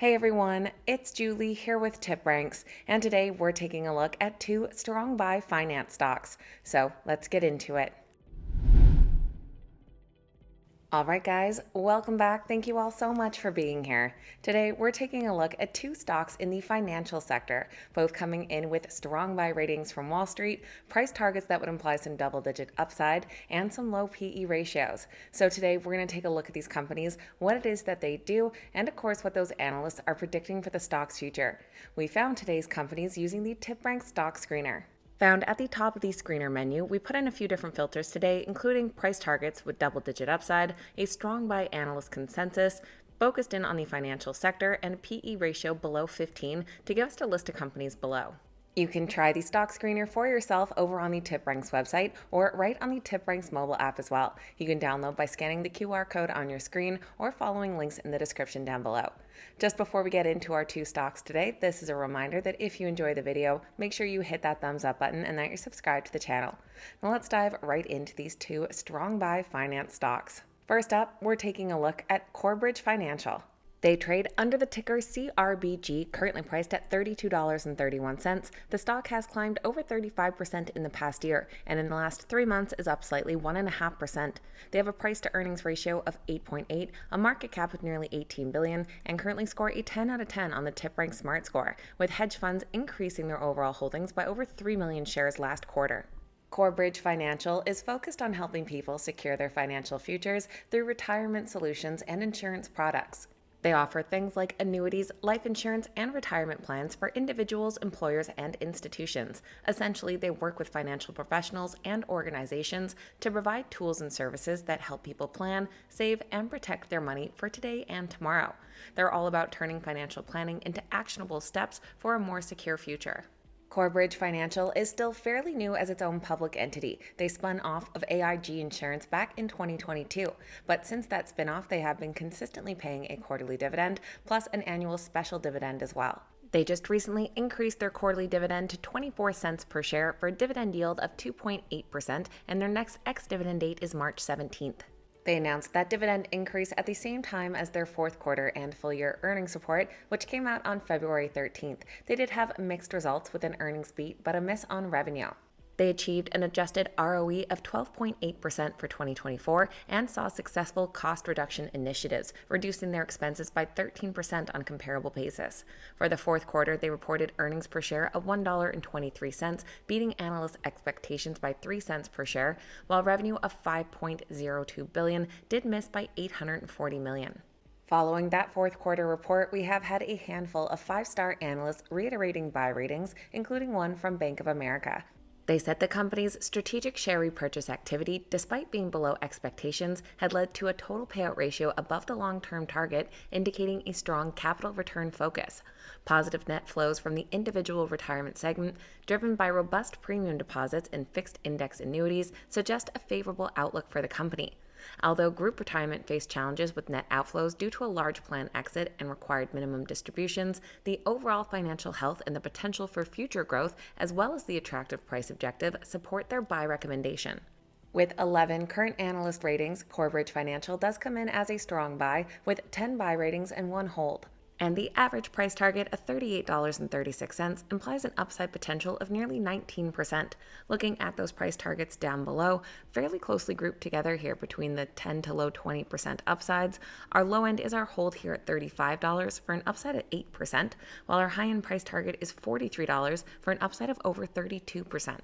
Hey everyone, it's Julie here with TipRanks, and today we're taking a look at two strong buy finance stocks. So let's get into it. Alright guys, welcome back. Thank you all so much for being here. Today we're taking a look at two stocks in the financial sector, both coming in with strong buy ratings from Wall Street, price targets that would imply some double-digit upside, and some low PE ratios. So today we're going to take a look at these companies, what it is that they do, and of course what those analysts are predicting for the stock's future. We found today's companies using the TipRanks stock screener. Found at the top of the screener menu, we put in a few different filters today, including price targets with double-digit upside, a strong buy analyst consensus, focused in on the financial sector, and a PE ratio below 15 to give us a list of companies below. You can try the stock screener for yourself over on the TipRanks website or right on the TipRanks mobile app as well. You can download by scanning the QR code on your screen or following links in the description down below. Just before we get into our two stocks today, this is a reminder that if you enjoy the video, make sure you hit that thumbs up button and that you're subscribed to the channel. Now let's dive right into these two strong buy finance stocks. First up, we're taking a look at Corebridge Financial. They trade under the ticker CRBG, currently priced at $32.31. The stock has climbed over 35% in the past year, and in the last 3 months is up slightly 1.5%. They have a price to earnings ratio of 8.8, a market cap of nearly $18 billion, and currently score a 10 out of 10 on the TipRanks Smart Score, with hedge funds increasing their overall holdings by over 3 million shares last quarter. Corebridge Financial is focused on helping people secure their financial futures through retirement solutions and insurance products. They offer things like annuities, life insurance, and retirement plans for individuals, employers, and institutions. Essentially, they work with financial professionals and organizations to provide tools and services that help people plan, save, and protect their money for today and tomorrow. They're all about turning financial planning into actionable steps for a more secure future. Corebridge Financial is still fairly new as its own public entity. They spun off of AIG Insurance back in 2022, but since that spinoff, they have been consistently paying a quarterly dividend plus an annual special dividend as well. They just recently increased their quarterly dividend to 24 cents per share for a dividend yield of 2.8%, and their next ex-dividend date is March 17th. They announced that dividend increase at the same time as their fourth quarter and full year earnings report, which came out on February 13th. They did have mixed results with an earnings beat, but a miss on revenue. They achieved an adjusted ROE of 12.8% for 2024 and saw successful cost reduction initiatives, reducing their expenses by 13% on a comparable basis. For the fourth quarter, they reported earnings per share of $1.23, beating analyst expectations by 3 cents per share, while revenue of $5.02 billion did miss by $840 million. Following that fourth quarter report, we have had a handful of 5-star analysts reiterating buy ratings, including one from Bank of America. They said the company's strategic share repurchase activity, despite being below expectations, had led to a total payout ratio above the long-term target, indicating a strong capital return focus. Positive net flows from the individual retirement segment, driven by robust premium deposits and fixed index annuities, suggest a favorable outlook for the company. Although group retirement faced challenges with net outflows due to a large plan exit and required minimum distributions, the overall financial health and the potential for future growth, as well as the attractive price objective, support their buy recommendation. With 11 current analyst ratings, Corebridge Financial does come in as a strong buy, with 10 buy ratings and 1 hold. And the average price target of $38.36 implies an upside potential of nearly 19%. Looking at those price targets down below, fairly closely grouped together here between the 10 to low 20% upsides, our low end is our hold here at $35 for an upside of 8%, while our high end price target is $43 for an upside of over 32%.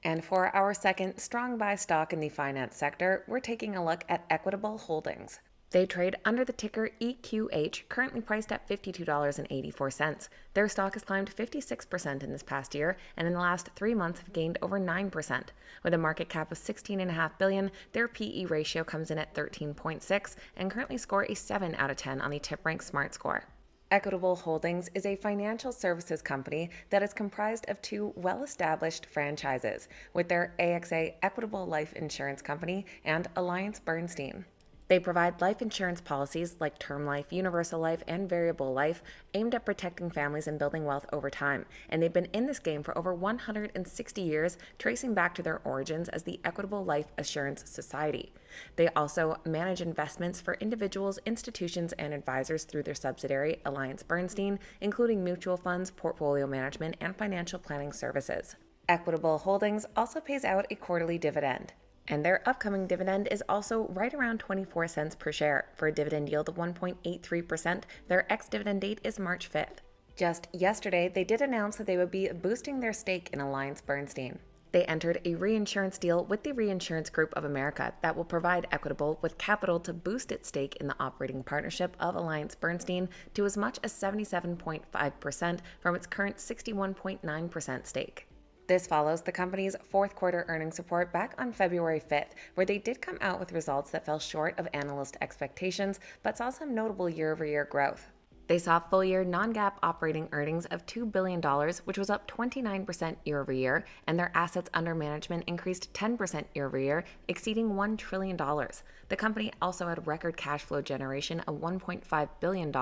And for our second strong buy stock in the finance sector, we're taking a look at Equitable Holdings. They trade under the ticker EQH, currently priced at $52.84. Their stock has climbed 56% in this past year, and in the last 3 months have gained over 9%. With a market cap of $16.5 billion, their PE ratio comes in at 13.6 and currently score a 7 out of 10 on the TipRanks Smart Score. Equitable Holdings is a financial services company that is comprised of 2 well-established franchises, with their AXA Equitable Life Insurance Company and Alliance Bernstein. They provide life insurance policies like term life, universal life, and variable life aimed at protecting families and building wealth over time. And they've been in this game for over 160 years, tracing back to their origins as the Equitable Life Assurance Society. They also manage investments for individuals, institutions, and advisors through their subsidiary, AllianceBernstein, including mutual funds, portfolio management, and financial planning services. Equitable Holdings also pays out a quarterly dividend. And their upcoming dividend is also right around 24 cents per share. For a dividend yield of 1.83%, their ex-dividend date is March 5th. Just yesterday, they did announce that they would be boosting their stake in AllianceBernstein. They entered a reinsurance deal with the Reinsurance Group of America that will provide Equitable with capital to boost its stake in the operating partnership of AllianceBernstein to as much as 77.5% from its current 61.9% stake. This follows the company's fourth quarter earnings report back on February 5th, where they did come out with results that fell short of analyst expectations, but saw some notable year-over-year growth. They saw full-year non-GAAP operating earnings of $2 billion, which was up 29% year-over-year, and their assets under management increased 10% year-over-year, exceeding $1 trillion. The company also had record cash flow generation of $1.5 billion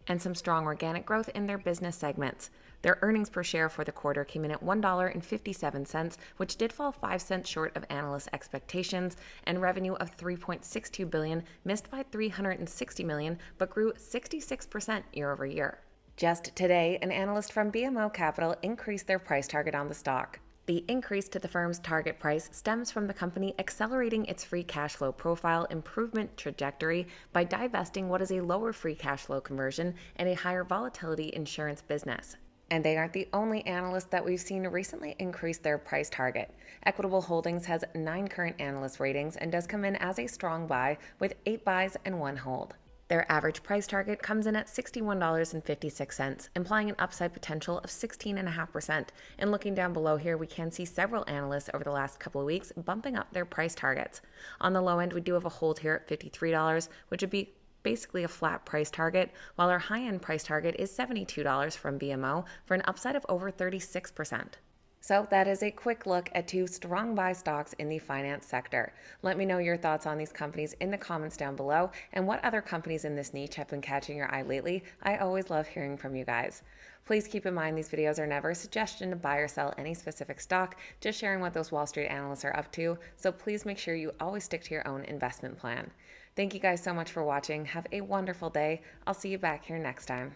and some strong organic growth in their business segments. Their earnings per share for the quarter came in at $1.57, which did fall 5 cents short of analyst expectations, and revenue of $3.62 billion missed by $360 million, but grew 66% year-over-year. Just today, an analyst from BMO Capital increased their price target on the stock. The increase to the firm's target price stems from the company accelerating its free cash flow profile improvement trajectory by divesting what is a lower free cash flow conversion and a higher volatility insurance business. And they aren't the only analyst that we've seen recently increase their price target. Equitable Holdings has 9 current analyst ratings and does come in as a strong buy with 8 buys and 1 hold. Their average price target comes in at $61.56, implying an upside potential of 16.5%. And looking down below here, we can see several analysts over the last couple of weeks bumping up their price targets. On the low end, we do have a hold here at $53, which would be basically a flat price target, while our high-end price target is $72 from BMO for an upside of over 36%. So that is a quick look at 2 strong buy stocks in the finance sector. Let me know your thoughts on these companies in the comments down below, and what other companies in this niche have been catching your eye lately. I always love hearing from you guys. Please keep in mind these videos are never a suggestion to buy or sell any specific stock, just sharing what those Wall Street analysts are up to, so please make sure you always stick to your own investment plan. Thank you guys so much for watching. Have a wonderful day. I'll see you back here next time.